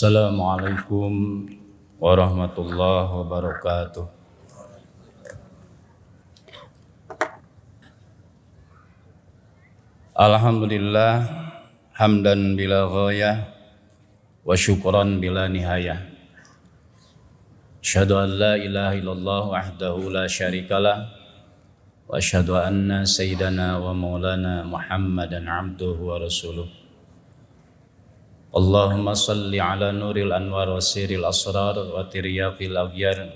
Assalamualaikum warahmatullahi wabarakatuh. Alhamdulillah hamdan bila ghayah wa syukran bila nihayah. Asyhadu an la ilaha illallah wahdahu la syarikalah wa asyhadu anna sayyidana wa maulana Muhammadan abduhu wa rasuluh. Allahumma salli ala nuril anwar wa siril asrar wa tiryaqil aghyar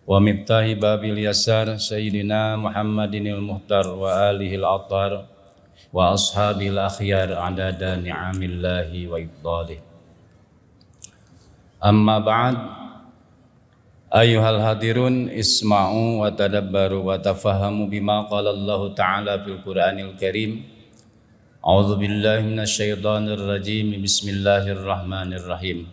wa miftahi babil yasar sayyidina Muhammadinil muhtar wa alihil athar wa ashabil akhyar adada ni'amillahi wa ibdalih. Amma ba'd, ayyuhal hadirun isma'u wa tadabbaru wa tafahamu bima qala Allah ta'ala fil Qur'anil Karim. A'udzu billahi minasyaitonir rajim. Bismillahirrahmanirrahim.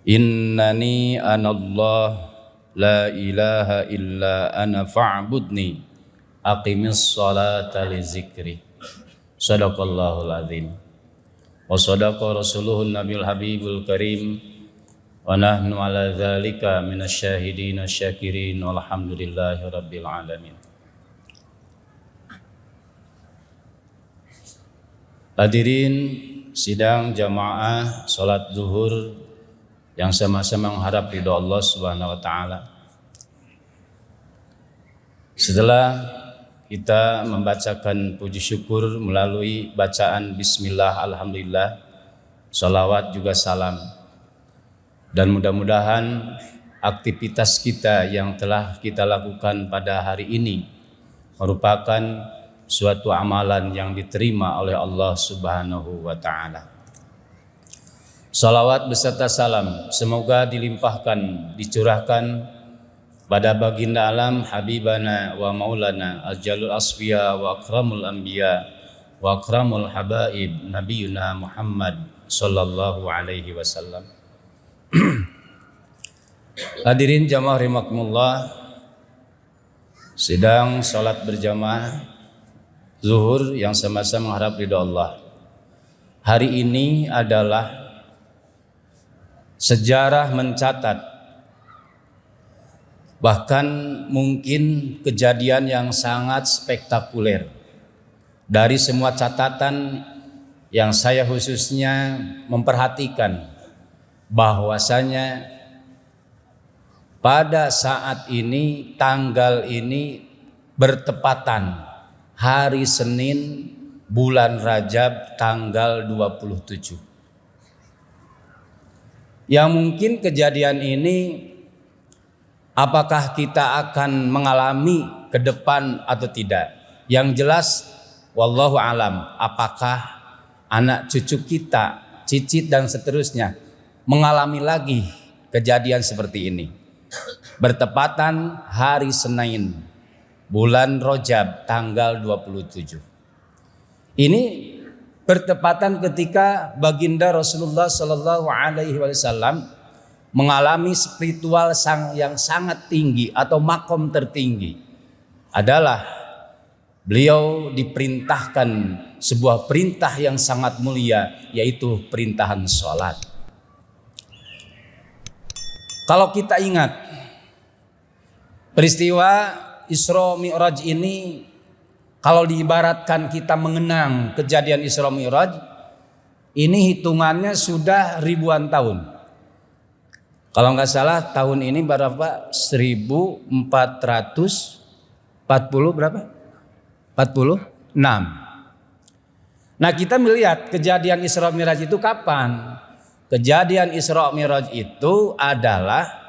Innani anallah la ilaha illa ana fa'budni aqimis salata li zikri. Shadaqallahul azim. Wa shadaqa rasuluhun nabiyul habibul karim. Wa nahnu ala dzalika minasyahidin asyakirin walhamdulillahi rabbil alamin. Hadirin sidang jamaah salat zuhur yang sama-sama mengharap ridha Allah Subhanahu wa taala. Setelah kita membacakan puji syukur melalui bacaan bismillah, alhamdulillah, salawat juga salam, dan mudah-mudahan aktivitas kita yang telah kita lakukan pada hari ini merupakan suatu amalan yang diterima oleh Allah Subhanahu wa ta'ala. Salawat beserta salam semoga dilimpahkan, dicurahkan pada baginda alam habibana wa maulana ajalul asfiya wa akramul anbiya wa akramul habaib nabiyuna Muhammad sallallahu alaihi wasallam. Hadirin jamaah rahimakumullah, sidang salat berjamaah zuhur yang sama-sama mengharap ridha Allah. Hari ini adalah sejarah mencatat, bahkan mungkin kejadian yang sangat spektakuler. Dari semua catatan yang saya khususnya memperhatikan, bahwasanya pada saat ini, tanggal ini bertepatan hari Senin bulan Rajab tanggal 27. Yang mungkin kejadian ini apakah kita akan mengalami ke depan atau tidak? Yang jelas wallahu alam, apakah anak cucu kita, cicit dan seterusnya mengalami lagi kejadian seperti ini. Bertepatan hari Senin bulan Rajab tanggal 27. Ini bertepatan ketika baginda Rasulullah Sallallahu Alaihi Wasallam mengalami spiritual yang sangat tinggi atau makom tertinggi. Adalah beliau diperintahkan sebuah perintah yang sangat mulia, yaitu perintahan sholat. Kalau kita ingat peristiwa Isra Mi'raj ini, kalau diibaratkan kita mengenang kejadian Isra Mi'raj, ini hitungannya sudah ribuan tahun. Kalau nggak salah tahun ini berapa? 1440 berapa? 46. Nah, kita melihat kejadian Isra Mi'raj itu kapan? Kejadian Isra Mi'raj itu adalah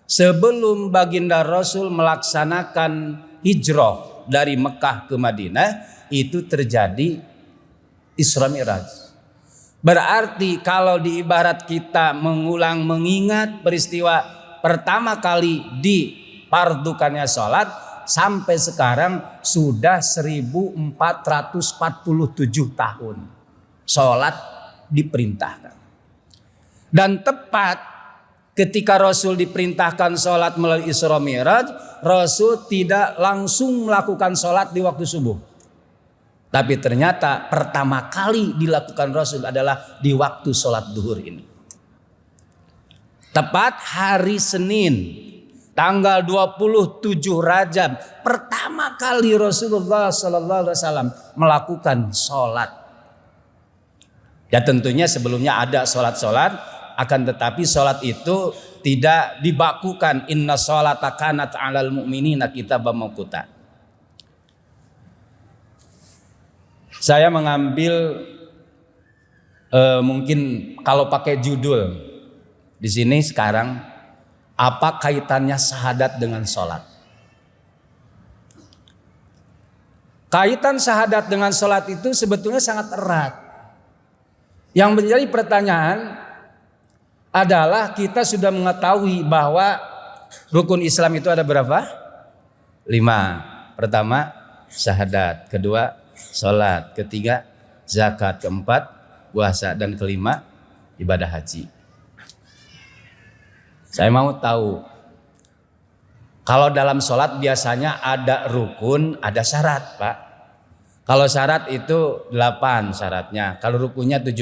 sebelum baginda Rasul melaksanakan hijrah dari Mekah ke Madinah, itu terjadi Isra Mi'raj. Berarti kalau diibarat kita mengingat peristiwa pertama kali dipardukannya sholat, sampai sekarang sudah 1447 tahun sholat diperintahkan. Dan tepat ketika Rasul diperintahkan sholat melalui Isra Mi'raj, Rasul tidak langsung melakukan sholat di waktu subuh. Tapi ternyata pertama kali dilakukan Rasul adalah di waktu sholat duhur ini. Tepat hari Senin, tanggal 27 Rajab, pertama kali Rasulullah SAW melakukan sholat. Ya tentunya sebelumnya ada sholat-sholat, akan tetapi sholat itu tidak dibakukan. Inna sholata kanat 'alal mu'minina kitaban mawquta. Saya mengambil mungkin kalau pakai judul di sini sekarang, apa kaitannya syahadat dengan sholat? Kaitan syahadat dengan sholat itu sebetulnya sangat erat. Yang menjadi pertanyaan adalah kita sudah mengetahui bahwa rukun Islam itu ada berapa? 5. Pertama syahadat, kedua sholat, ketiga zakat, keempat puasa, dan kelima ibadah haji. Saya mau tahu, kalau dalam sholat biasanya ada rukun, ada syarat, Pak. Kalau syarat itu 8 syaratnya, kalau rukunnya 17.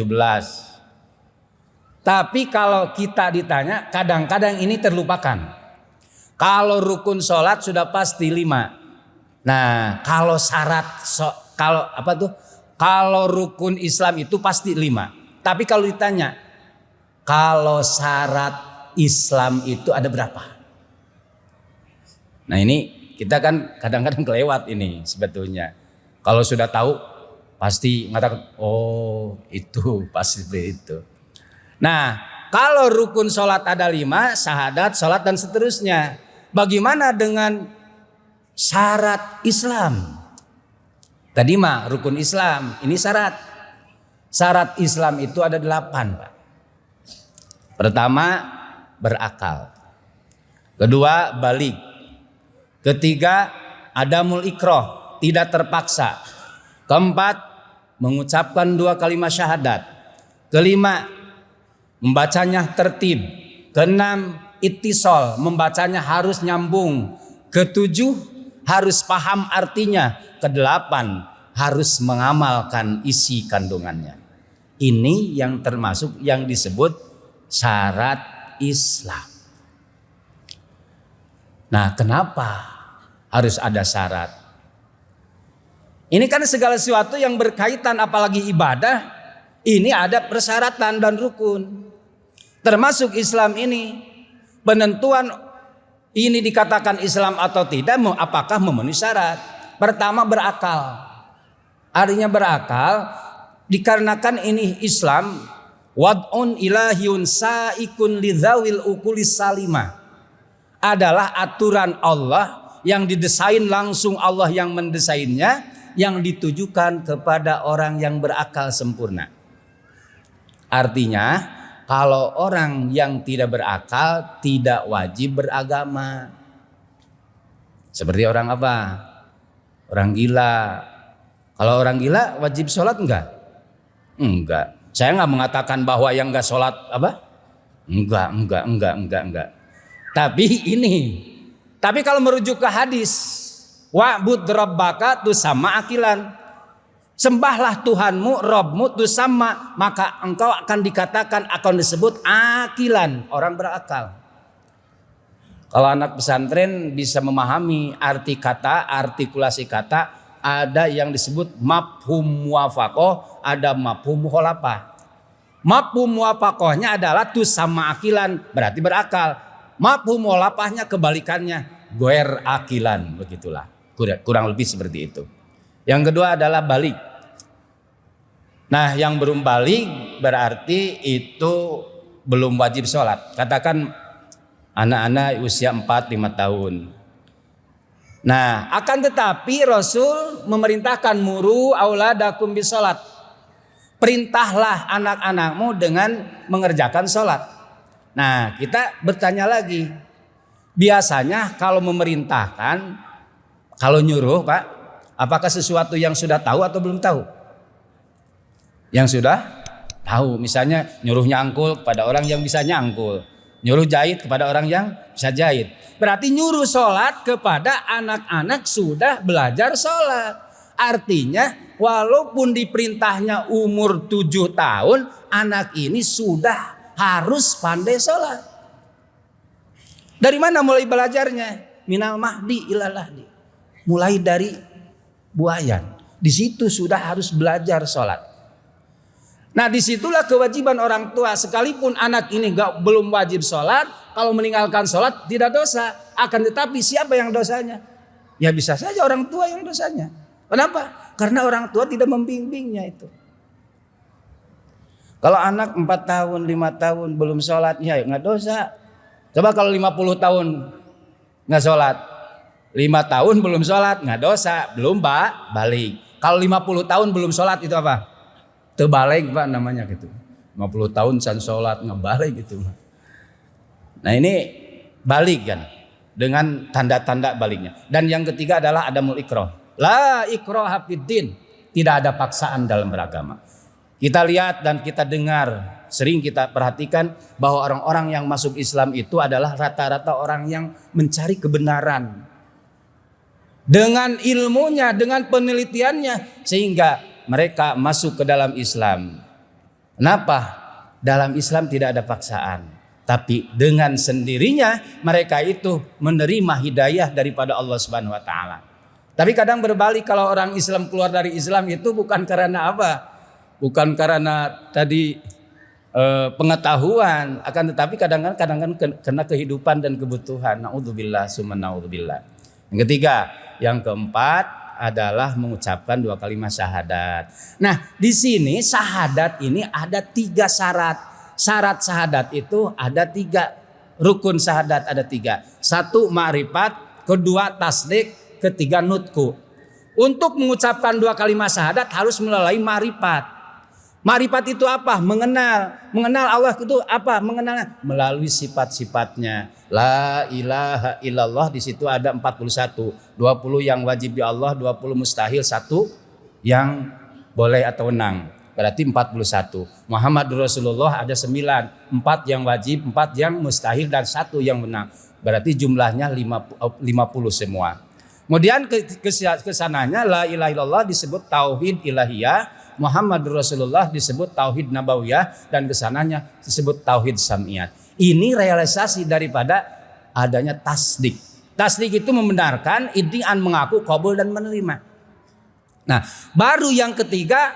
Tapi kalau kita ditanya, kadang-kadang ini terlupakan. Kalau rukun sholat sudah pasti 5. Nah, kalau syarat kalau rukun Islam itu pasti 5. Tapi kalau ditanya, kalau syarat Islam itu ada berapa? Nah ini kita kan kadang-kadang kelewat ini sebetulnya. Kalau sudah tahu pasti mengatakan, oh itu pasti itu. Nah kalau rukun sholat ada 5, syahadat, sholat dan seterusnya. Bagaimana dengan syarat Islam? Tadi mah rukun Islam, ini syarat. Syarat Islam itu ada 8, Pak. Pertama berakal. Kedua balik. Ketiga adamul ikrah, tidak terpaksa. Keempat mengucapkan 2 kalimat syahadat. Kelima membacanya tertib. Keenam ittisal, membacanya harus nyambung. Ketujuh harus paham artinya. Kedelapan harus mengamalkan isi kandungannya. Ini yang termasuk yang disebut syarat Islam. Nah, kenapa harus ada syarat? Ini kan segala sesuatu yang berkaitan apalagi ibadah, ini ada persyaratan dan rukun. Termasuk Islam ini, penentuan ini dikatakan Islam atau tidak, apakah memenuhi syarat. Pertama berakal. Artinya berakal dikarenakan ini Islam wad'un ilahiyun sa'ikun lidzawil ukulis salimah. Adalah aturan Allah yang didesain langsung Allah yang mendesainnya, yang ditujukan kepada orang yang berakal sempurna. Artinya kalau orang yang tidak berakal tidak wajib beragama. Seperti orang apa? Orang gila. Kalau orang gila wajib sholat enggak? Enggak. Saya enggak mengatakan bahwa yang enggak sholat apa? Enggak. Tapi kalau merujuk ke hadis, wa'bud rabbaka tusamma akilan. Sembahlah Tuhanmu, Rabbmu tusamma, maka engkau akan dikatakan, akan disebut akilan, orang berakal. Kalau anak pesantren bisa memahami arti kata, artikulasi kata, ada yang disebut mafhum muwafaqah, ada mafhum mukhalafah. Mafhum muwafaqahnya adalah tusamma akilan, berarti berakal. Mafhum mukhalafahnya kebalikannya, goer akilan, begitulah. Kurang lebih seperti itu. Yang kedua adalah balik. Nah, yang belum balik berarti itu belum wajib sholat. Katakan anak-anak usia 4-5 tahun. Nah, akan tetapi Rasul memerintahkan muru auladakum bisolat. Perintahlah anak-anakmu dengan mengerjakan sholat. Nah, kita bertanya lagi. Biasanya kalau memerintahkan, kalau nyuruh, Pak, apakah sesuatu yang sudah tahu atau belum tahu? Yang sudah tahu. Misalnya nyuruh nyangkul kepada orang yang bisa nyangkul. Nyuruh jahit kepada orang yang bisa jahit. Berarti nyuruh sholat kepada anak-anak sudah belajar sholat. Artinya walaupun diperintahnya umur 7 tahun, anak ini sudah harus pandai sholat. Dari mana mulai belajarnya? Minal mahdi ilal lahdi. Mulai dari buayan. Di situ sudah harus belajar sholat. Nah disitulah kewajiban orang tua. Sekalipun anak ini belum wajib sholat, kalau meninggalkan sholat tidak dosa. Akan tetapi siapa yang dosanya? Ya bisa saja orang tua yang dosanya. Kenapa? Karena orang tua tidak membimbingnya itu. Kalau anak 4 tahun, 5 tahun belum sholat, ya nggak dosa. Coba kalau 50 tahun nggak sholat, 5 tahun belum sholat, nggak dosa, belum balik. Kalau 50 tahun belum sholat itu apa? Terbalik Pak namanya gitu. 50 tahun san sholat nggak balik gitu. Nah ini balik kan, dengan tanda-tanda baliknya. Dan yang ketiga adalah adamul ikrah. La ikraha fiddin, tidak ada paksaan dalam beragama. Kita lihat dan kita dengar, sering kita perhatikan bahwa orang-orang yang masuk Islam itu adalah rata-rata orang yang mencari kebenaran. Dengan ilmunya, dengan penelitiannya, sehingga mereka masuk ke dalam Islam. Kenapa? Dalam Islam tidak ada paksaan. Tapi dengan sendirinya mereka itu menerima hidayah daripada Allah Subhanahu wa taala. Tapi kadang berbalik, kalau orang Islam keluar dari Islam itu bukan karena apa? Bukan karena tadi pengetahuan, akan tetapi kadang-kadang karena kehidupan dan kebutuhan. Naudzubillah summa naudzubillah. Yang ketiga, yang keempat adalah mengucapkan 2 kalimat syahadat. Nah, di sini syahadat ini ada 3 syarat. Syarat syahadat itu ada 3. Rukun syahadat ada 3. 1 ma'rifat, kedua tasdik, ketiga nutku. Untuk mengucapkan 2 kalimat syahadat harus melalui ma'rifat. Ma'rifat itu apa? Mengenal. Mengenal Allah itu apa? Mengenal melalui sifat-sifatnya. La ilaha illallah, di situ ada 41. 20 yang wajib di Allah, 20 mustahil, 1 yang boleh atau wenang. Berarti 41. Muhammadur Rasulullah ada 9. 4 yang wajib, 4 yang mustahil, dan 1 yang wenang. Berarti jumlahnya 50 semua. Kemudian kesananya la ilaha illallah disebut tauhid ilahiyah, Muhammadur Rasulullah disebut tauhid nabawiyah, dan kesananya disebut tauhid sam'iyat. Ini realisasi daripada adanya tasdik. Tasdik itu membenarkan, iddi'an mengaku, qabul dan menerima. Nah, baru yang ketiga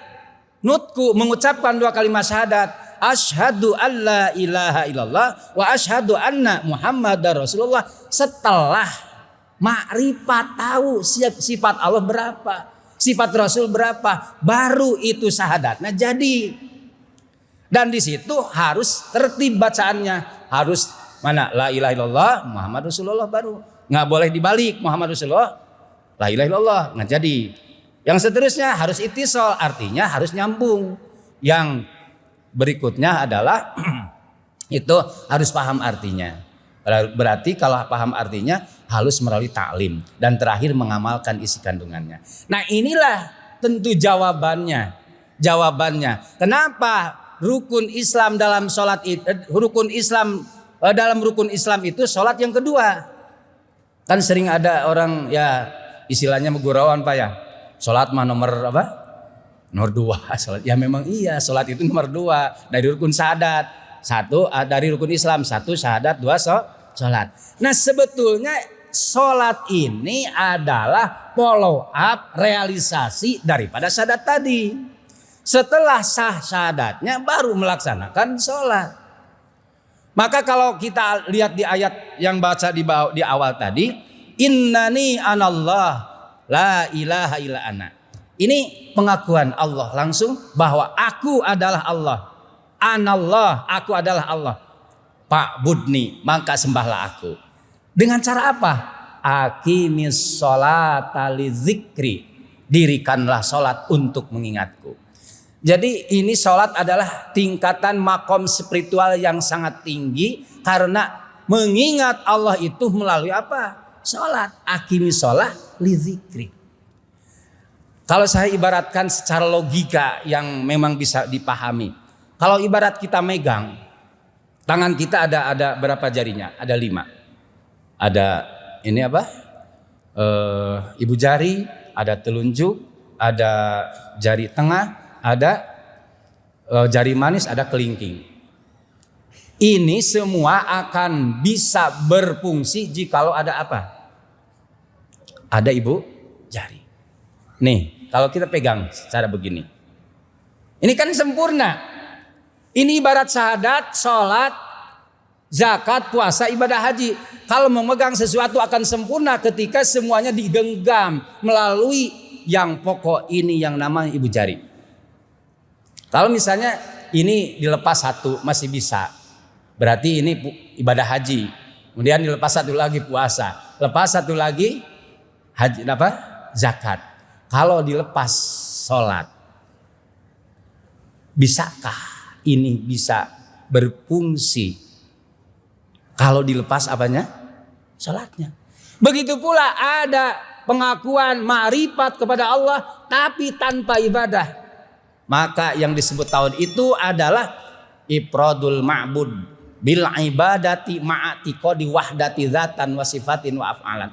nutku, mengucapkan 2 kalimat syahadat. Asyhadu alla ilaha illallah wa asyhadu anna Muhammadar Rasulullah. Setelah makrifat, tahu sifat Allah berapa, sifat Rasul berapa, baru itu syahadatnya jadi. Dan di situ harus tertib bacaannya, harus mana la ilaha illallah Muhammad Rasulullah, baru nggak boleh dibalik Muhammad Rasulullah la ilaha illallah nggak jadi. Yang seterusnya harus ittisal, artinya harus nyambung. Yang berikutnya adalah itu harus paham artinya. Berarti kalau paham artinya harus melalui taklim, dan terakhir mengamalkan isi kandungannya. Nah inilah tentu jawabannya. Kenapa rukun Islam dalam sholat itu, dalam rukun Islam itu sholat yang kedua. Kan sering ada orang ya istilahnya megurawan Pak ya. Sholat mah nomor apa? Nomor 2. Sholat ya memang iya, sholat itu nomor 2 dari rukun syahadat. 1 dari rukun Islam, 1 syahadat, 2 sholat. Nah sebetulnya sholat ini adalah follow up, realisasi daripada syahadat tadi. Setelah sah syahadatnya baru melaksanakan sholat. Maka kalau kita lihat di ayat yang baca di awal tadi, innani anallah la ilaha illa ana. Ini pengakuan Allah langsung bahwa aku adalah Allah. Anallah, aku adalah Allah. Pak Budni, maka sembahlah aku. Dengan cara apa? Aqimis sholata li dzikri. Dirikanlah sholat untuk mengingatku. Jadi ini sholat adalah tingkatan makom spiritual yang sangat tinggi, karena mengingat Allah itu melalui apa? Sholat. Aqimis sholat li dzikri. Kalau saya ibaratkan secara logika yang memang bisa dipahami. Kalau ibarat kita megang, tangan kita ada berapa jarinya? Ada 5. Ada ini apa? Ibu jari, ada telunjuk, ada jari tengah, ada jari manis, ada kelingking. Ini semua akan bisa berfungsi jikalau ada apa? Ada ibu jari. Nih, kalau kita pegang secara begini. Ini kan sempurna. Ini ibarat syahadat, sholat, zakat, puasa, ibadah haji. Kalau memegang sesuatu akan sempurna ketika semuanya digenggam melalui yang pokok ini yang namanya ibu jari. Kalau misalnya ini dilepas satu masih bisa. Berarti ini ibadah haji. Kemudian dilepas satu lagi puasa. Lepas satu lagi haji apa? Zakat. Kalau dilepas sholat, bisakah ini bisa berfungsi? Kalau dilepas apanya? Sholatnya. Begitu pula ada pengakuan ma'rifat kepada Allah tapi tanpa ibadah. Maka yang disebut tauhid itu adalah ifradul ma'bud bil ibadati ma'atiqadi wahdati dzatan wa sifatin wa af'alan.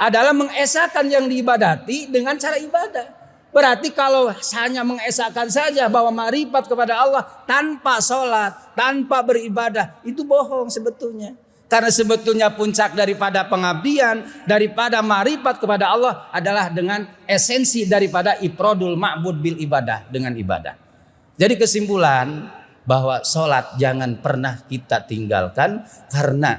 Adalah mengesahkan yang diibadati dengan cara ibadah. Berarti kalau hanya mengesahkan saja bahwa ma'rifat kepada Allah tanpa sholat, tanpa beribadah, itu bohong sebetulnya. Karena sebetulnya puncak daripada pengabdian, daripada ma'rifat kepada Allah adalah dengan esensi daripada ifradul ma'bud bil ibadah, dengan ibadah. Jadi kesimpulan bahwa sholat jangan pernah kita tinggalkan, karena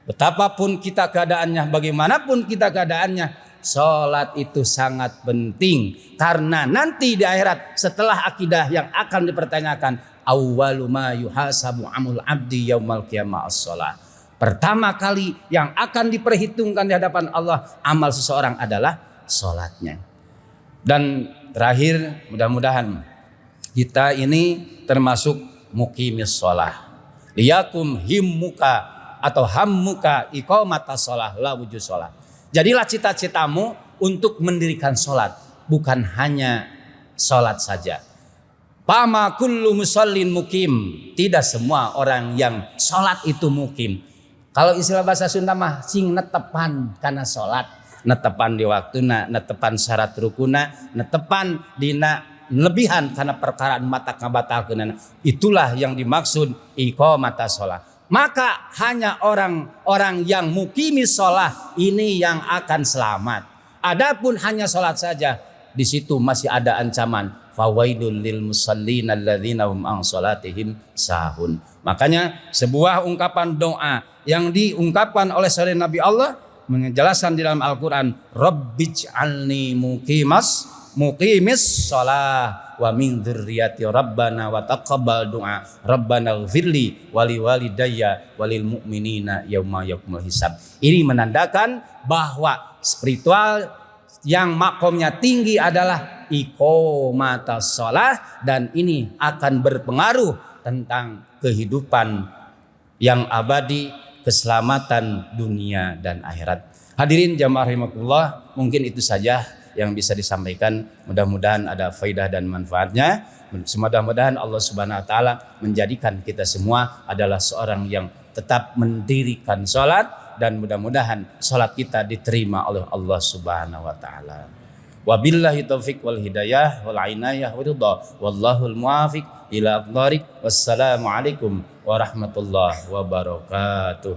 betapapun kita keadaannya, bagaimanapun kita keadaannya, sholat itu sangat penting. Karena nanti di akhirat setelah akidah yang akan dipertanyakan, awwalu ma yuhasabu amul abdi yaumal qiyamah as-sholat. Pertama kali yang akan diperhitungkan di hadapan Allah amal seseorang adalah sholatnya. Dan terakhir, mudah-mudahan kita ini termasuk muqimis sholah. Liyakum himmuka atau hammuka iqamatas sholah la wujud sholah. Jadilah cita-citamu untuk mendirikan sholat, bukan hanya sholat saja. Fama kullu musallin mukim. Tidak semua orang yang sholat itu mukim. Kalau istilah bahasa Sunda mah sing netepan karena sholat, netepan di waktuna, netepan syarat rukuna, netepan dina lebihan karena perkara mata kabatalkeunana. Itulah yang dimaksud iqamatas sholah. Maka hanya orang-orang yang mukimis sholat ini yang akan selamat. Adapun hanya sholat saja, di situ masih ada ancaman. Fawaidul lil musallin alladzina hum an sholatihim sahun. Makanya sebuah ungkapan doa yang diungkapkan oleh seorang Nabi Allah menjelaskan di dalam Al-Quran, Rabbij'alni muqimis sholah wa min dzurriyyati rabbana wa taqabbal du'a rabbana ighfirli wali walidayya walil mu'minina yauma yaqumul hisab. Ini menandakan bahwa spiritual yang makomnya tinggi adalah iqamatus shalah, dan ini akan berpengaruh tentang kehidupan yang abadi, keselamatan dunia dan akhirat. Hadirin jamaah rahimakumullah, mungkin itu saja yang bisa disampaikan. Mudah-mudahan ada faidah dan manfaatnya. Mudah-mudahan Allah Subhanahu wa taala menjadikan kita semua adalah seorang yang tetap mendirikan salat, dan mudah-mudahan salat kita diterima oleh Allah Subhanahu wa taala. Wabillahi taufiq wal hidayah wal inayah wa ridha wallahul muwafiq ila aqdariq. Wassalamu alaikum warahmatullahi wabarakatuh.